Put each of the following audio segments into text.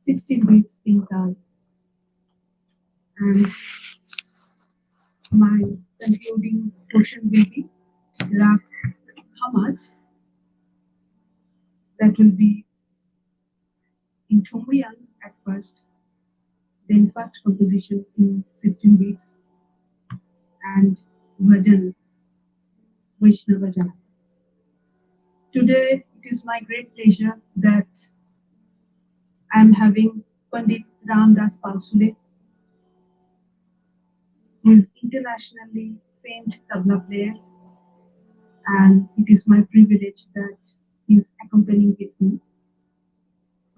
16 weeks in time. And my concluding question will be that how much that will be in Chomoyan at first, then first composition in 16 weeks, and Bhajan, Vaishnava Jana. Today, it is my great pleasure that I am having Pandit Ramdas Palsule, who is internationally famed tabla player, and it is my privilege that he is accompanying with me,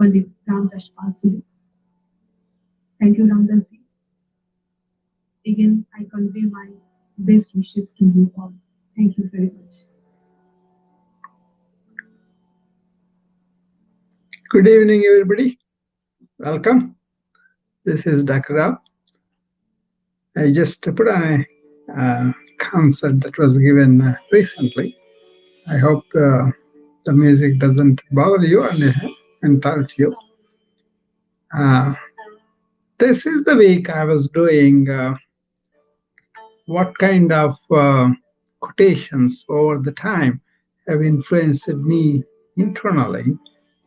Pandit Ramdas Palsule. Thank you, Ramdas ji. Again, I convey my best wishes to you all. Thank you very much. Good evening, everybody. Welcome. This is Dr. Rao. I just put on a concert that was given recently. I hope the music doesn't bother you and tells you. This is the week I was doing what kind of quotations over the time have influenced me internally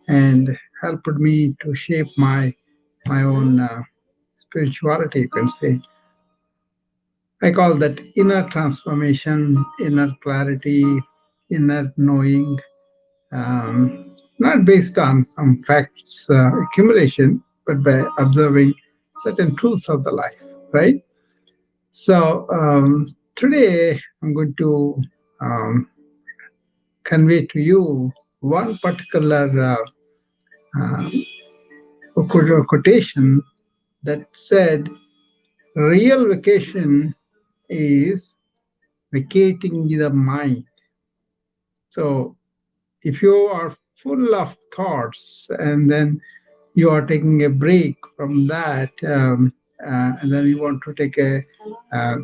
and helped me to shape my own spirituality, you can say. I call that inner transformation, inner clarity, inner knowing, not based on some facts accumulation, but by observing certain truths of the life, right? So today I'm going to um, convey to you one particular uh, quotation that said, real vacation is vacating the mind. So if you are full of thoughts and then you are taking a break from that, and then you want to take a uh,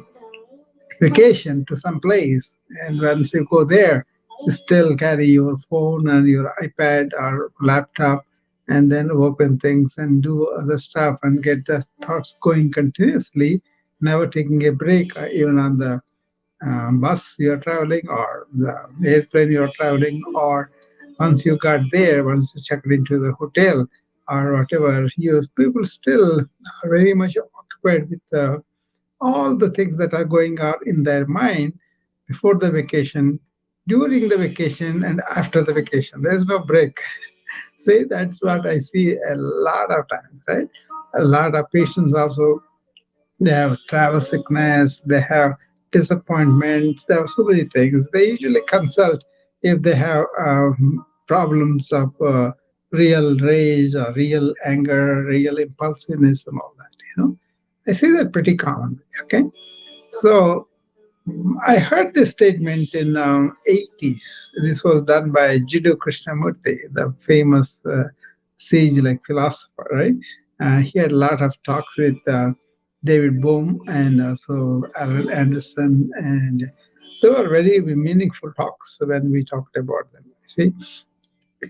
vacation to some place, and once you go there, you still carry your phone and your iPad or laptop, and then open things and do other stuff and get the thoughts going continuously, never taking a break, even on the bus you're traveling or the airplane you're traveling, or once you got there, once you checked into the hotel or whatever, you people still are very much occupied with all the things that are going on in their mind before the vacation, during the vacation, and after the vacation. There's no break. See, that's what I see a lot of times, right? A lot of patients also, they have travel sickness, they have disappointments, they have so many things. They usually consult if they have problems of real rage or real anger, real impulsiveness, and all that. I see that pretty commonly. Okay, so I heard this statement in 80s. This was done by Jiddu Krishnamurti, the famous sage-like philosopher, right? He had a lot of talks with David Bohm and also Alan Anderson, and they were very meaningful talks when we talked about them. See,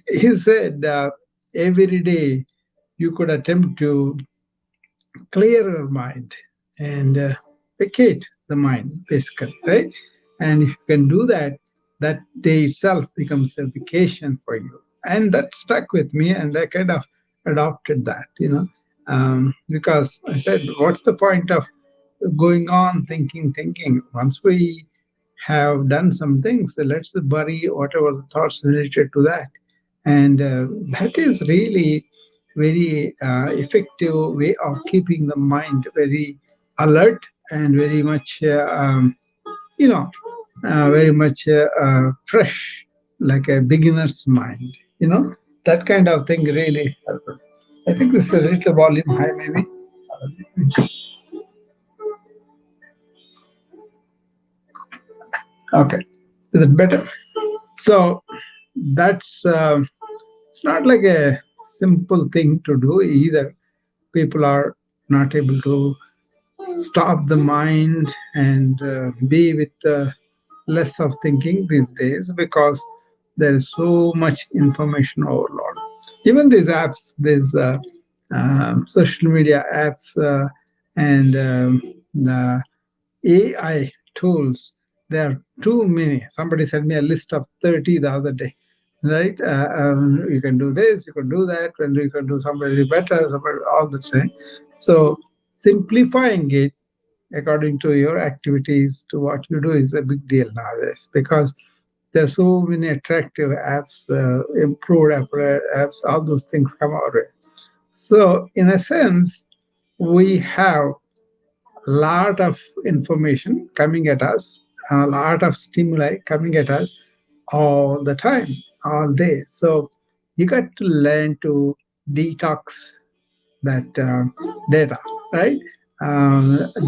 he said every day you could attempt to clear your mind and vacate the mind, basically, right? And if you can do that, that day itself becomes a vacation for you. And that stuck with me, and I kind of adopted that, because I said, what's the point of going on thinking? Once we have done some things, let's bury whatever the thoughts related to that. And that is really very effective way of keeping the mind very alert and very much you know very much fresh, like a beginner's mind, that kind of thing really helped. I think this is a little volume high, maybe. Just okay. Is it better? So that's it's not like a simple thing to do either. People are not able to stop the mind and be with less of thinking these days, because there is so much information overload. Even these apps, these social media apps, and the AI tools. There are too many. Somebody sent me a list of 30 the other day. Right? You can do this, you can do that, and you can do somebody better, somebody all the time. So simplifying it according to your activities to what you do is a big deal nowadays, because there are so many attractive apps, improved apps, all those things come out with. So in a sense, we have a lot of information coming at us, a lot of stimuli coming at us all the time, all day. So you got to learn to detox that data, right?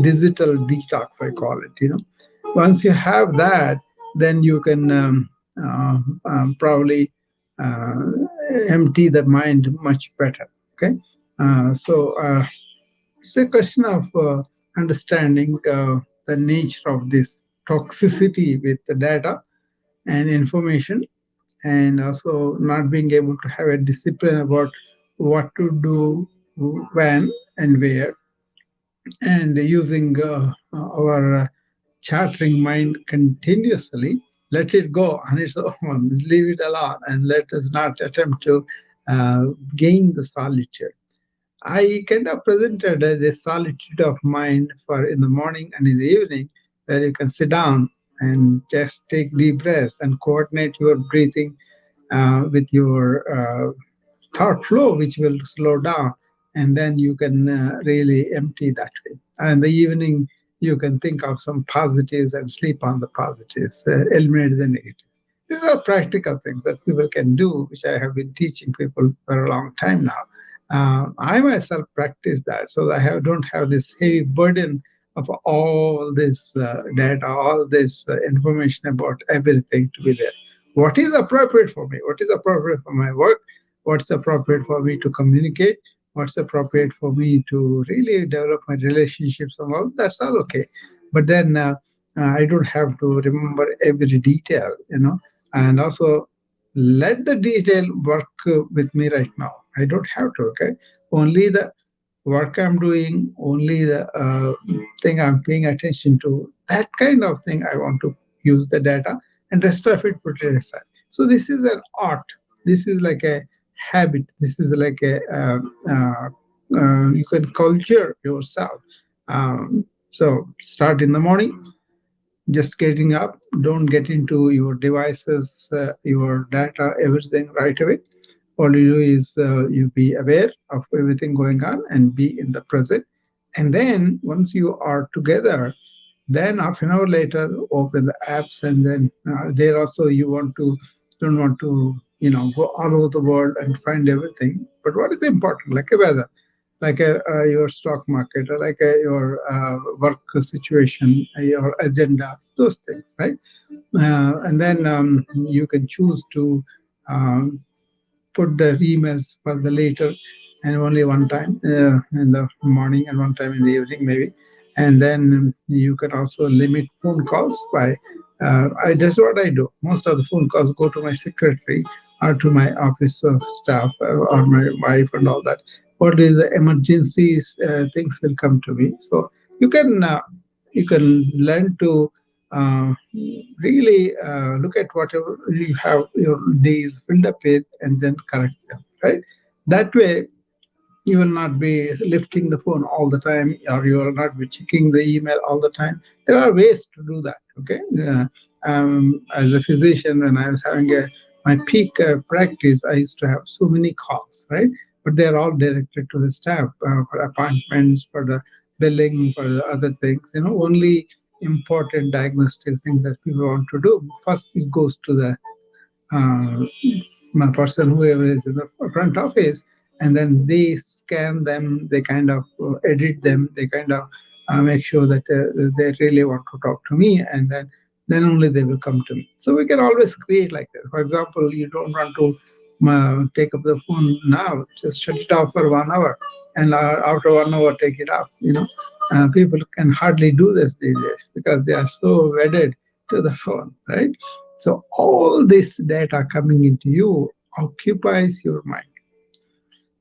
Digital detox, I call it. Once you have that, then you can probably uh, empty the mind much better. Okay, so it's a question of understanding the nature of this toxicity with the data and information, and also not being able to have a discipline about what to do, when and where, and using our chattering mind continuously. Let it go on its own, leave it alone, and let us not attempt to uh, gain the solitude. I kind of presented the solitude of mind for in the morning and in the evening, where you can sit down and just take deep breaths and coordinate your breathing with your thought flow, which will slow down, and then you can really empty that way. And the evening, you can think of some positives and sleep on the positives, eliminate the negatives. These are practical things that people can do, which I have been teaching people for a long time now. I myself practice that, so that don't have this heavy burden of all this data, all this information about everything to be there. What is appropriate for me? What is appropriate for my work? What's appropriate for me to communicate? What's appropriate for me to really develop my relationships and all? That's all okay. But then I don't have to remember every detail, and also let the detail work with me right now. I don't have to, okay? Only the work I'm doing, only the thing I'm paying attention to, that kind of thing I want to use the data, and rest of it put it aside. So this is an art. This is like a habit. This is like a you can culture yourself. So start in the morning, just getting up. Don't get into your devices, your data, everything right away. All you do is you be aware of everything going on and be in the present. And then once you are together, then half an hour later, open the apps, and then there also you want to don't want to go all over the world and find everything. But what is important, like a weather, like your stock market, or like your work situation, your agenda, those things, right? And then you can choose to um, put the emails for the later, and only one time in the morning and one time in the evening maybe. And then you can also limit phone calls by that's what I do. Most of the phone calls go to my secretary or to my office staff, or my wife and all that. What is the emergencies, things will come to me. So you can uh, you can learn to uh, really look at whatever you have your days filled up with, and then correct them, right? That way you will not be lifting the phone all the time, or you will not be checking the email all the time. There are ways to do that, okay? As a physician, when I was having my peak practice, I used to have so many calls, right? But they're all directed to the staff, for appointments, for the billing, for the other things, only important diagnostic things that people want to do. First, it goes to the uh, my person, whoever is in the front office, and then they scan them, they kind of edit them, they kind of make sure that they really want to talk to me, and then only they will come to me. So we can always create like that. For example, you don't want to take up the phone now, just shut it off for 1 hour, and after 1 hour take it off. People can hardly do this these days because they are so wedded to the phone, right? So all this data coming into you occupies your mind.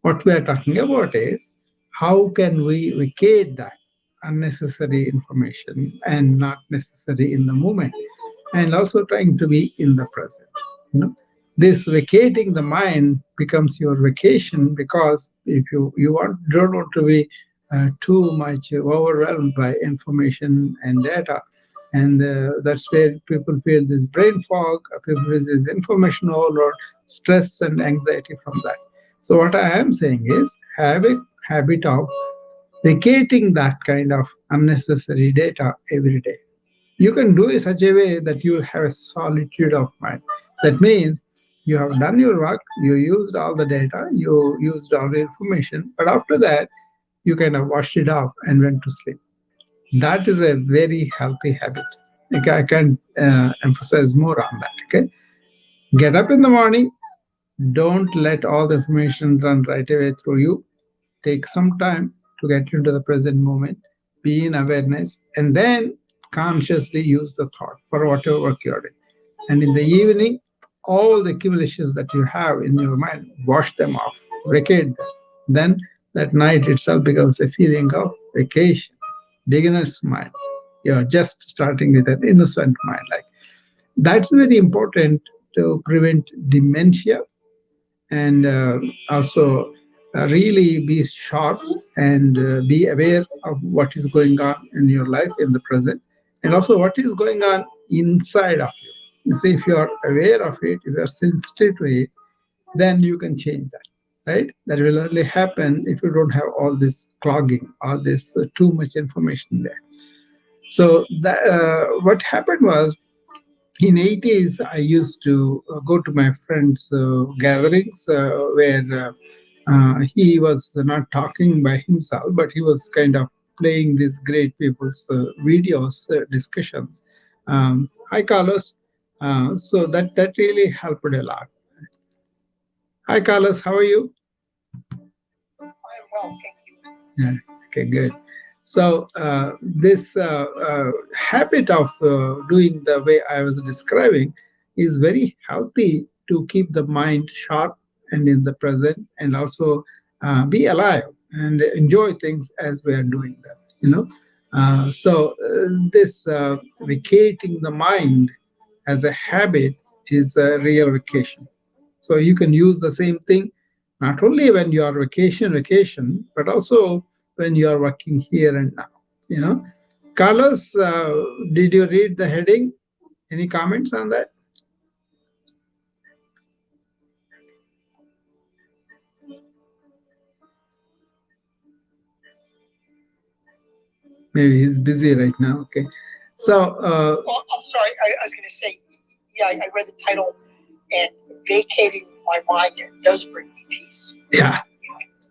What we are talking about is how can we vacate that unnecessary information and not necessary in the moment, and also trying to be in the present. You know, this vacating the mind becomes your vacation, because if don't want to be too much overwhelmed by information and data, and that's where people feel this brain fog, people feel this information overload, stress and anxiety from that. So what I am saying is, have a habit of vacating that kind of unnecessary data every day. You can do it such a way that you will have a solitude of mind. That means you have done your work, you used all the data, you used all the information, but after that, you kind of washed it off and went to sleep. That is a very healthy habit. Okay, I can emphasize more on that. Okay, get up in the morning. Don't let all the information run right away through you. Take some time to get into the present moment, be in awareness, and then consciously use the thought for whatever work you're doing. And in the evening, all the accumulations that you have in your mind, wash them off, vacate them. Then that night itself becomes a feeling of vacation, beginner's mind. You're just starting with an innocent mind. Like, that's very important to prevent dementia, and also really be sharp and be aware of what is going on in your life in the present, and also what is going on inside of you. You see, if you are aware of it, if you are sensitive to it, then you can change that, right? That will only happen if you don't have all this clogging, all this too much information there. So what happened was, in 80s I used to go to my friends gatherings, where he was not talking by himself, but he was kind of playing these great people's videos, discussions. Hi Carlos. So that really helped a lot. Hi Carlos, how are you? Yeah. Okay, good. So this habit of doing the way I was describing is very healthy to keep the mind sharp and in the present, and also be alive and enjoy things as we are doing them. This vacating the mind as a habit is a real vacation. So you can use the same thing not only when you are vacation, but also when you are working here and now. You know, Carlos, did you read the heading? Any comments on that? Maybe he's busy right now. Okay, so Well, I'm sorry. I was going to say, yeah, I read the title, and vacating my mind does bring me peace. yeah,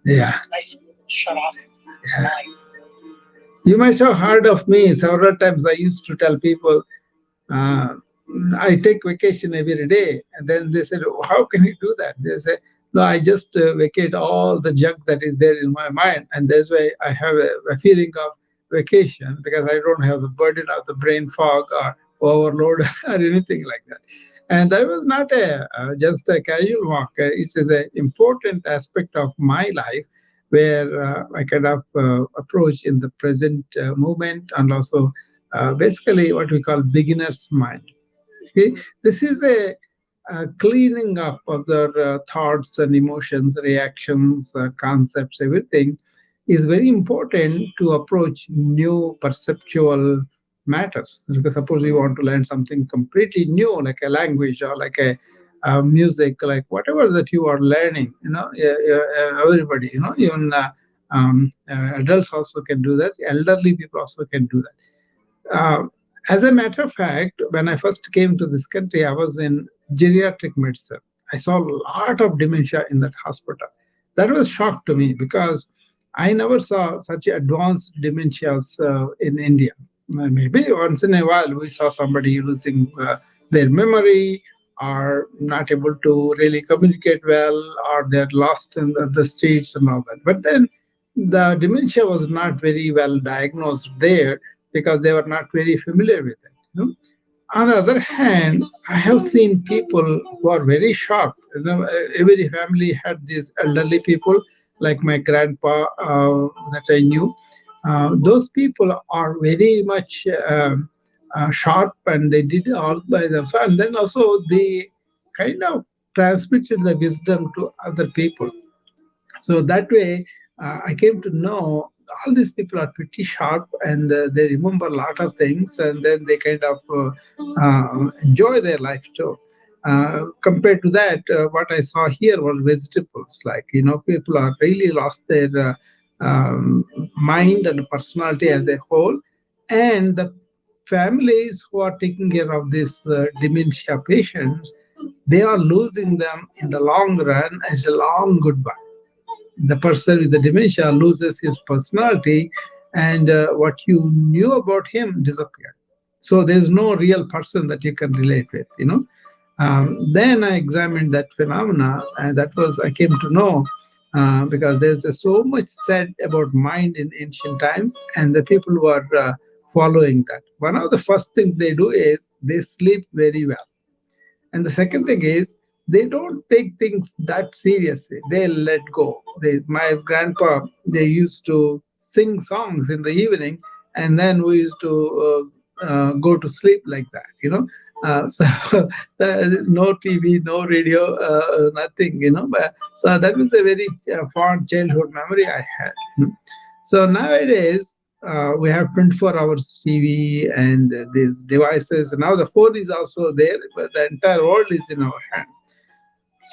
You know, yeah, it's nice to be able to shut off the yeah. mind. You might have heard of me several times. I used to tell people, uh, I take vacation every day. And then they said, "Oh, how can you do that?" They say, no, I just vacate all the junk that is there in my mind. And that's why I have a feeling of vacation, because I don't have the burden of the brain fog or overload or anything like that. And that was not just a casual walk. It is an important aspect of my life, where I kind of approach in the present moment, and also basically what we call beginner's mind. Okay? This is a cleaning up of their thoughts and emotions, reactions, concepts, everything is very important to approach new perceptual matters. Because suppose you want to learn something completely new, like a language or like a music, like whatever that you are learning, everybody, even adults also can do that. Elderly people also can do that. uh, as a matter of fact, when I first came to this country, I was in geriatric medicine. I saw a lot of dementia in that hospital. That was shock to me, because I never saw such advanced dementias in India. Maybe once in a while we saw somebody losing their memory, or not able to really communicate well, or they're lost in the streets and all that. But then the dementia was not very well diagnosed there, because they were not very familiar with it. On the other hand, I have seen people who are very sharp. Every family had these elderly people. like my grandpa that I knew. Those people are very much sharp, and they did all by themselves. And then also they kind of transmitted the wisdom to other people. So that way, I came to know all these people are pretty sharp, and they remember a lot of things, and then they kind of enjoy their life too. Compared to that, what I saw here were vegetables. Like, people are really lost their um, mind and personality as a whole, and the families who are taking care of these dementia patients, they are losing them in the long run, and it's a long goodbye. The person with the dementia loses his personality, and what you knew about him disappeared. So there's no real person that you can relate with. Then I examined that phenomena, and that was I came to know, because there's so much said about mind in ancient times, and the people who are following that. One of the first things they do is they sleep very well, and the second thing is they don't take things that seriously. They let go. My grandpa, they used to sing songs in the evening, and then we used to go to sleep like that. So there is no TV, no radio, nothing. But so that was a very fond childhood memory I had. So nowadays, we have 24 hours TV and these devices. Now the phone is also there, but the entire world is in our hand.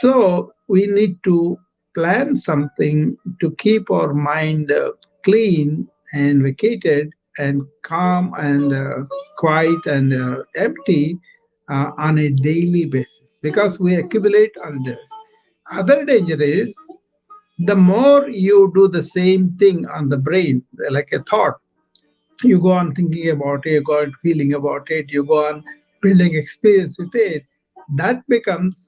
So we need to plan something to keep our mind clean and vacated and calm and quiet and empty on a daily basis, because we accumulate on this. Other danger is the more you do the same thing on the brain, like a thought, you go on thinking about it, you go on feeling about it, you go on building experience with it. That becomes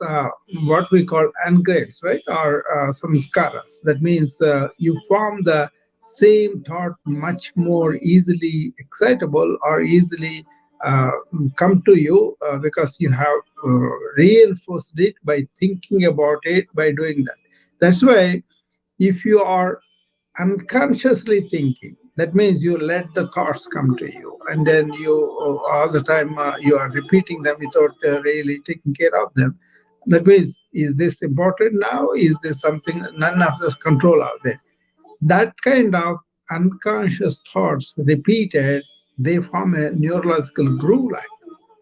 what we call engraves, right? Or samskaras. That means you form the same thought much more easily excitable or easily uh, come to you, because you have reinforced it by thinking about it, by doing that. That's why if you are unconsciously thinking, that means you let the thoughts come to you, and then you all the time you are repeating them without really taking care of them. That means, is this important now? Is this something? None of this control out there. That kind of unconscious thoughts repeated, they form a neurological groove. Like,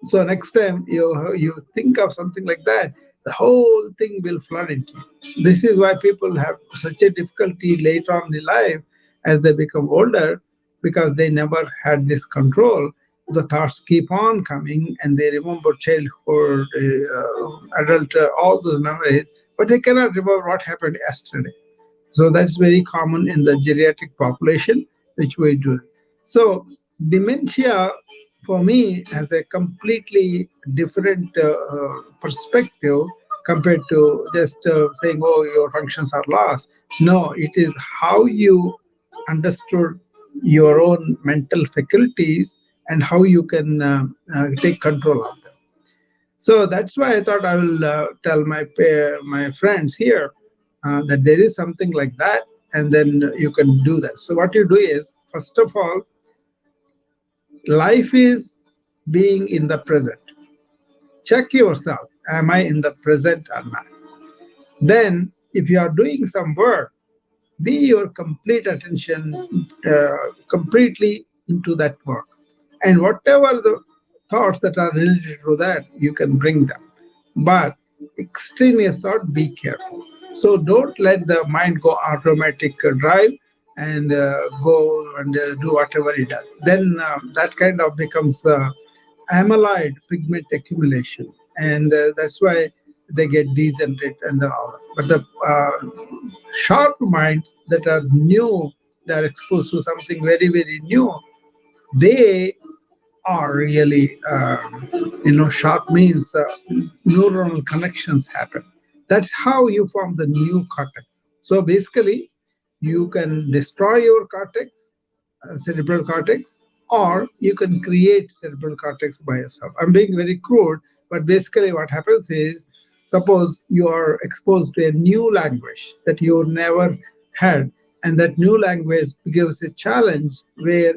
so next time you think of something like that, the whole thing will flood into you. This is why people have such a difficulty later on in life as they become older, because they never had this control. The thoughts keep on coming, and they remember childhood, adult, all those memories, but they cannot remember what happened yesterday. So that's very common in the geriatric population, which we do. So dementia, for me, has a completely different perspective compared to just saying, "Oh, your functions are lost." No, it is how you understood your own mental faculties and how you can take control of them. So that's why I thought I will tell my friends here that there is something like that, and then you can do that. So what you do is, first of all, life is being in the present. Check yourself: am I in the present or not? Then, if you are doing some work, be your complete attention completely into that work, and whatever the thoughts that are related to that, you can bring them. But extraneous thought, be careful. So don't let the mind go automatic drive and go and do whatever it does. Then that kind of becomes amyloid pigment accumulation, and that's why they get degenerate and all that. But the sharp minds that are new, they are exposed to something very, very new, they are really, sharp means neuronal connections happen. That's how you form the new cortex. So basically, you can destroy your cortex, cerebral cortex, or you can create cerebral cortex by yourself. I'm being very crude, but basically, what happens is, suppose you are exposed to a new language that you never head, and that new language gives a challenge where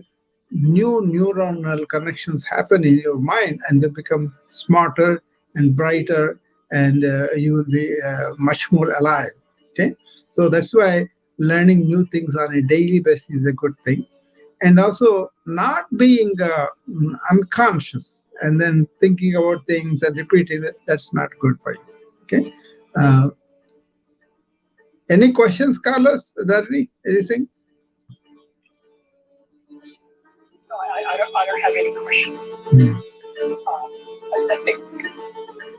new neuronal connections happen in your mind, and they become smarter and brighter, and you will be much more alive. Okay, so that's why learning new things on a daily basis is a good thing, and also not being unconscious and then thinking about things and repeating it, that's not good for you. Okay, uh, any questions, Carlos, Darby, anything? No, I don't have any questions. Hmm. I think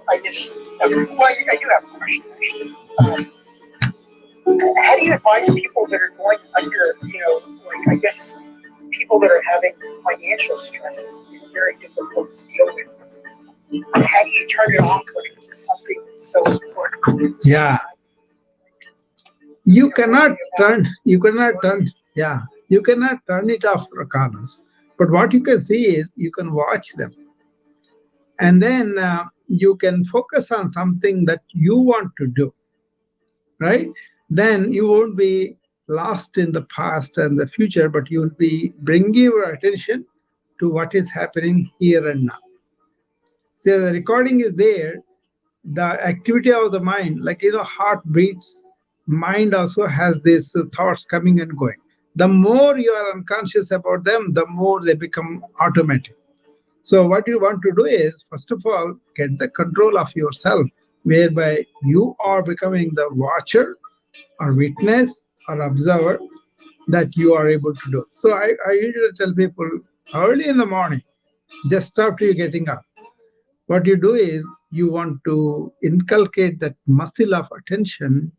I just well, I do have a question actually. How do you advise people that are going under, like I guess people that are having financial stress is very difficult to deal with. How do you turn it off when it's something that's so important? Yeah, Worrying about you cannot work. turn, yeah, you cannot turn it off, Carlos. But what you can see is you can watch them, and then you can focus on something that you want to do, right? Then you won't be lost in the past and the future, but you will be bringing your attention to what is happening here and now. So the recording is there, the activity of the mind, like heart beats, mind also has these thoughts coming and going. The more you are unconscious about them, the more they become automatic. So what you want to do is, first of all, get the control of yourself, whereby you are becoming the watcher or witness or observer, that you are able to do. So I usually tell people early in the morning, just after you getting up, what you do is you want to inculcate that muscle of attention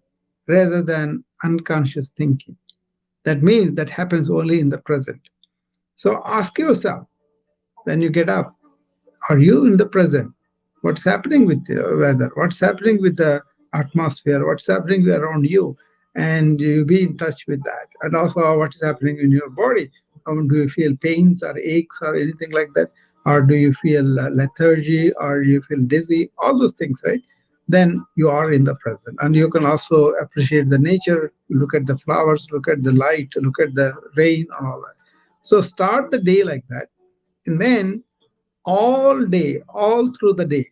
rather than unconscious thinking. That means that happens only in the present. So ask yourself when you get up, are you in the present? What's happening with the weather? What's happening with the atmosphere? What's happening around you? And you be in touch with that. And also, what is happening in your body? Do you feel pains or aches or anything like that? Or do you feel lethargy or you feel dizzy? All those things, right? Then you are in the present. And you can also appreciate the nature, look at the flowers, look at the light, look at the rain, and all that. So start the day like that. And then all day, all through the day,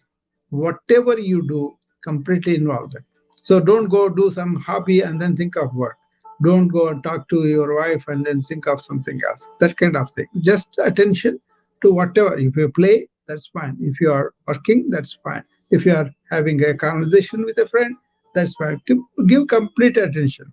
whatever you do, completely involved in. So don't go do some hobby and then think of work. Don't go and talk to your wife and then think of something else. That kind of thing. Just attention to whatever. If you play, that's fine. If you are working, that's fine. If you are having a conversation with a friend, that's fine. Give complete attention.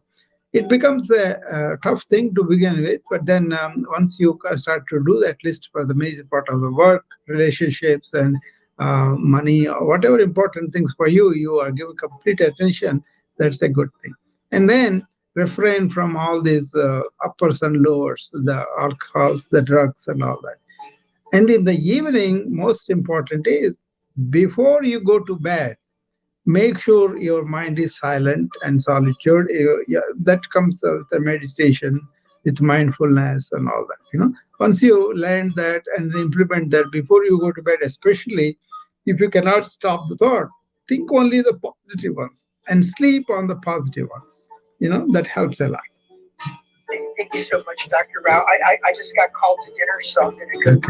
It becomes a tough thing to begin with, but then once you start to do that, at least for the major part of the work, relationships, and money, or whatever important things for you, you are giving complete attention. That's a good thing. And then refrain from all these uppers and lowers, the alcohols, the drugs, and all that. And in the evening, most important is before you go to bed, make sure your mind is silent and solitude. Yeah, that comes with the meditation, with mindfulness and all that. Once you learn that and implement that before you go to bed, especially if you cannot stop the thought, think only the positive ones and sleep on the positive ones. That helps a lot. Thank you so much, Dr. Rao. I just got called to dinner, so I'm going to go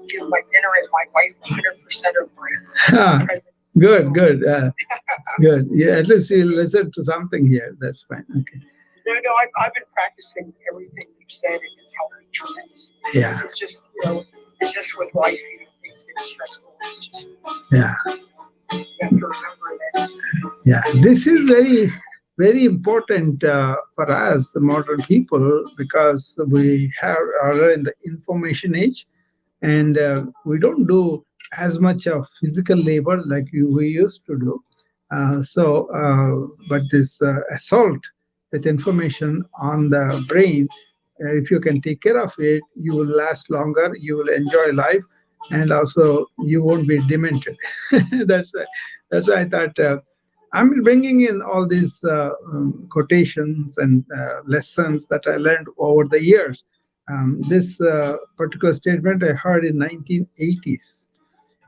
Okay. give my dinner and my wife 100% of my present. Good, good, good. Yeah, at least you listen to something here. That's fine. Okay. No, I've been practicing everything you've said, and it's helped me tremendously. Yeah, It's just, it's just with life, things get stressful. It's just, yeah. you have to remember that. Yeah, this is very, very important for us, the modern people, because we are in the information age, and we don't do as much of physical labor like we used to do. But this assault with information on the brain, if you can take care of it, you will last longer, you will enjoy life, and also you won't be demented. that's why, that's why I thought I'm bringing in all these quotations and lessons that I learned over the years. This particular statement I heard in 1980s,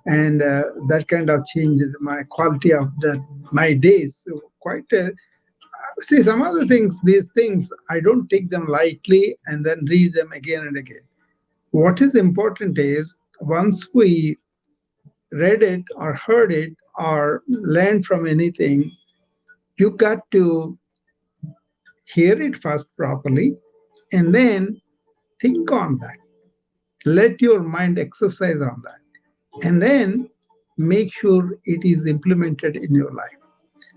and that kind of changed my quality of my days. So quite See, some other things, these things, I don't take them lightly and then read them again and again. What is important is once we read it or heard it or learned from anything, you got to hear it first properly and then think on that. Let your mind exercise on that. And then make sure it is implemented in your life.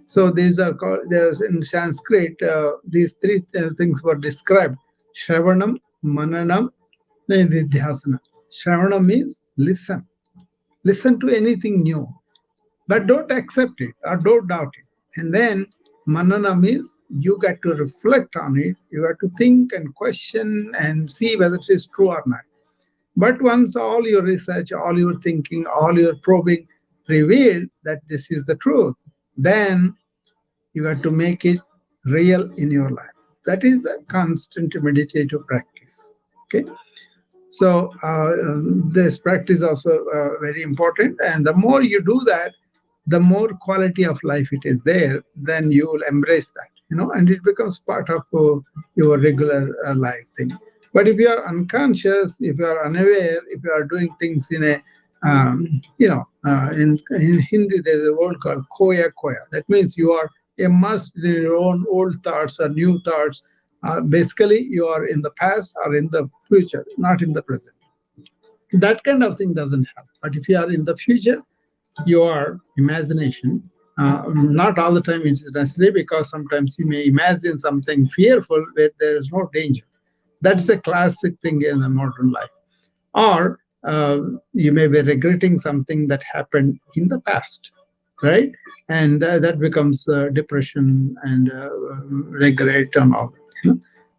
So these are called, there's in Sanskrit, these three things were described: Shravanam, Mananam, and Nidhyasana. Shravana means listen. Listen to anything new, but don't accept it or don't doubt it. And then Manana means you got to reflect on it. You got to think and question and see whether it is true or not. But once all your research, all your thinking, all your probing revealed that this is the truth, then you have to make it real in your life. That is the constant meditative practice. Okay. So this practice is also very important, and the more you do that, the more quality of life it is there. Then you will embrace that, and it becomes part of your regular life thing. But if you are unconscious, if you are unaware, if you are doing things in a in Hindi there's a word called koya koya. That means you are immersed in your own old thoughts or new thoughts. Basically, you are in the past or in the future, not in the present. That kind of thing doesn't help. But if you are in the future, your imagination, not all the time it is necessary, because sometimes you may imagine something fearful where there is no danger. That's a classic thing in the modern life. Or you may be regretting something that happened in the past, right? And that becomes depression and regret and all that.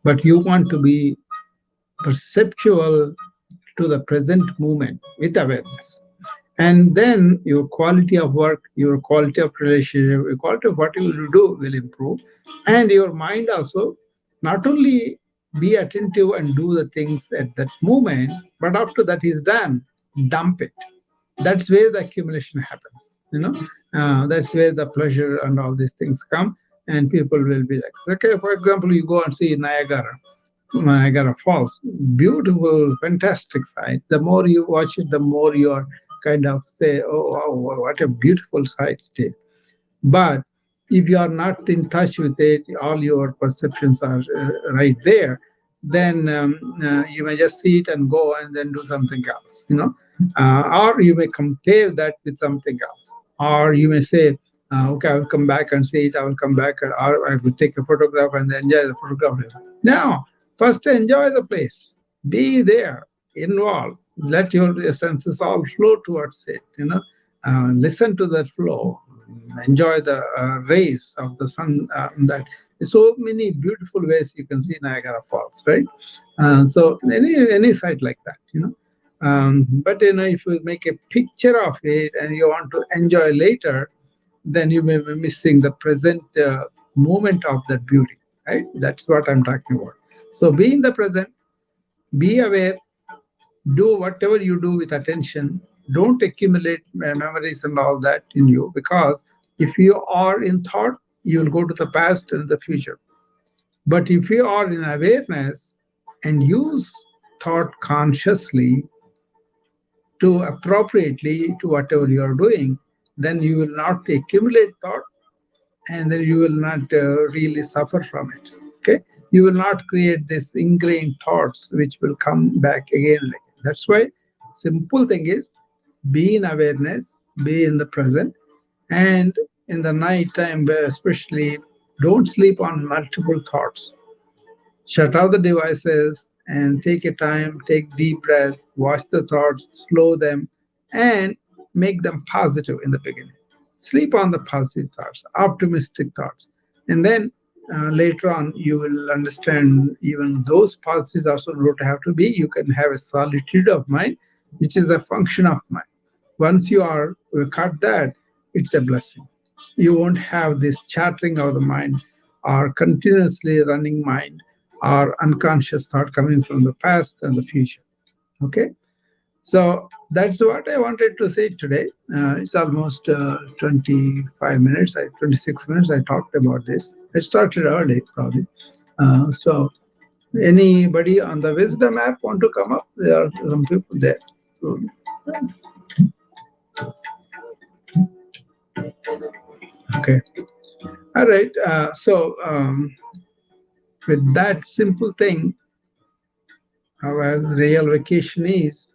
But you want to be perceptual to the present moment with awareness. And then your quality of work, your quality of relationship, your quality of what you will do will improve. And your mind also, not only be attentive and do the things at that moment, but after that is done, dump it. That's where the accumulation happens. That's where the pleasure and all these things come. And people will be like, okay, for example, you go and see Niagara Falls, beautiful, fantastic sight. The more you watch it, the more you are kind of say, oh, wow, what a beautiful sight it is. But if you are not in touch with it, all your perceptions are right there, then you may just see it and go and then do something else, or you may compare that with something else, or you may say, okay, I will come back and see it, I will come back, or I will take a photograph and enjoy the photograph. Now, first enjoy the place, be there, involved, let your senses all flow towards it, listen to that flow, enjoy the rays of the sun. That so many beautiful ways you can see Niagara Falls, right? So any site like that, but if you make a picture of it and you want to enjoy later, then you may be missing the present moment of that beauty, right? That's what I'm talking about. So be in the present, be aware, do whatever you do with attention. Don't accumulate memories and all that in you, because if you are in thought, you will go to the past and the future. But if you are in awareness and use thought consciously to appropriately to whatever you are doing, then you will not accumulate thought, and then you will not really suffer from it. Okay, you will not create this ingrained thoughts which will come back again and again. That's why simple thing is, be in awareness, be in the present, and in the night time especially, don't sleep on multiple thoughts. Shut off the devices and take a time, take deep breaths, watch the thoughts, slow them, and make them positive in the beginning. Sleep on the positive thoughts, optimistic thoughts. And then later on, you will understand even those positives also don't have to be. You can have a solitude of mind, which is a function of mind. Once you are cut that, it's a blessing. You won't have this chattering of the mind or continuously running mind or unconscious thought coming from the past and the future. Okay. So that's what I wanted to say today. It's almost 25 minutes, 26 minutes I talked about this. I started early, probably. So anybody on the wisdom app want to come up? There are some people there. So, okay. All right. With that simple thing, our real vacation is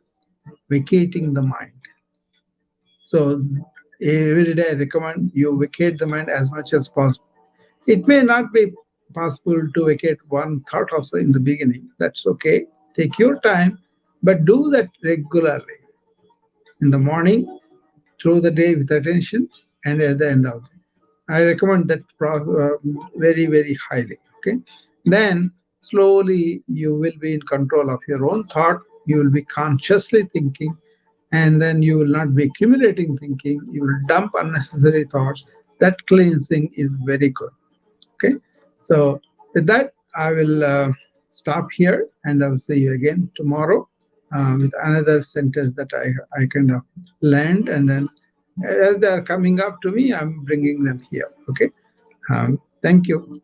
vacating the mind. So every day I recommend you vacate the mind as much as possible. It may not be possible to vacate one thought also in the beginning. That's okay. Take your time, but do that regularly in the morning, through the day with attention, and at the end of the day. I recommend that very, very highly. Okay. Then slowly you will be in control of your own thought. You will be consciously thinking, and then you will not be accumulating thinking. You will dump unnecessary thoughts. That cleansing is very good. Okay. So with that, I will stop here, and I'll see you again tomorrow with another sentence that I kind of learned, and then as they are coming up to me, I'm bringing them here. Okay. Thank you.